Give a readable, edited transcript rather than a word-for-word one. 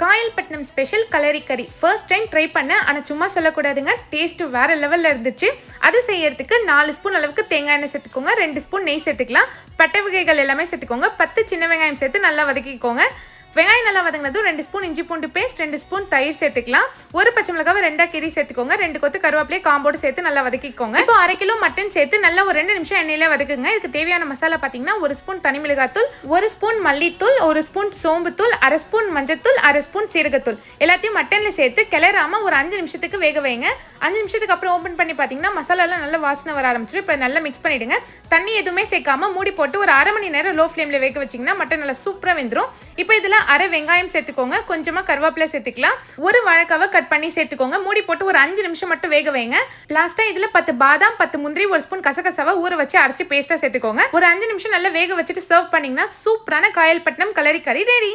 Kayalpattinam special கலரி கறி first time try பண்ணேன். ஆனால் சும்மா சொல்லக்கூடாதுங்க, டேஸ்ட் வேற லெவலில் இருந்துச்சு. அது செய்யறதுக்கு 4 ஸ்பூன் அளவுக்கு தேங்காய் எண்ணெய் சேர்த்துக்கோங்க, 2 ஸ்பூன் நெய் சேர்த்துக்கலாம், பட்டை வகைகள் எல்லாமே சேர்த்துக்கோங்க, 10 சின்ன வெங்காயம் சேர்த்து நல்லா வதக்கிக்கோங்க. வெங்காயம் நல்லா வதங்கினதும் 2 ஸ்பூன் இஞ்சி பூண்டு பேஸ்ட், 2 ஸ்பூன் தயிர் சேர்த்துக்கலாம், ஒரு பச்சை மிளகாவை 2 கீரி சேர்த்துக்கோங்க, 2 கொத்து கருவேப்பிலையை காம்போடு சேர்த்து நல்லா வதக்கிக்கோங்க. இப்போ 1/2 கிலோ மட்டன் சேர்த்து நல்லா ஒரு 2 நிமிஷம் எண்ணெயில வதக்குங்க. இதுக்கு தேவையான மசாலா பார்த்தீங்கன்னா 1 ஸ்பூன் தனி மிளகாத்தூள், 1 ஸ்பூன் மல்லித்தூள், 1 ஸ்பூன் சோம்புத்தூள், 1/2 ஸ்பூன் மஞ்சத்தூள், 1/2 ஸ்பூன் சீரகத்தூள் எல்லாத்தையும் மட்டன்ல சேர்த்து கிளறாம ஒரு 5 நிமிஷத்துக்கு வேக வைங்க. 5 நிமிஷத்துக்கு அப்புறம் ஓப்பன் பண்ணி பார்த்தீங்கன்னா மசாலாலாம் நல்லா வாசனை வர ஆரம்பிச்சிடும். இப்போ நல்லா மிக்ஸ் பண்ணிடுங்க. தண்ணி எதுவுமே சேர்க்காம மூடி போட்டு ஒரு 1/2 மணி நேரம் லோ ஃப்ளேம்ல வேக வச்சிங்கன்னா மட்டன் நல்லா சூப்பராக வெந்துடும். இப்போ இதில் 1/2 வெங்காயம் சேர்த்துக்கோங்க, கொஞ்சமா கருவேப்பிலை சேர்த்துக்கலாம், ஒரு வாழைக்காவை கட் பண்ணி சேர்த்துக்கோங்க. மூடி போட்டு ஒரு 5 நிமிஷம் மட்டும் வேக வைங்க. லாஸ்டா இதுல 10 பாதாம், 10 முந்திரி, 1 ஸ்பூன் கசகசாவை ஊற வச்சு அரைச்சு பேஸ்டா சேர்த்துக்கோங்க. ஒரு 5 நிமிஷம் நல்லா வேக வச்சுட்டு சர்வ் பண்ணீங்கன்னா சூப்பரான காயல்பட்டினம் கலரி கறி ரெடி.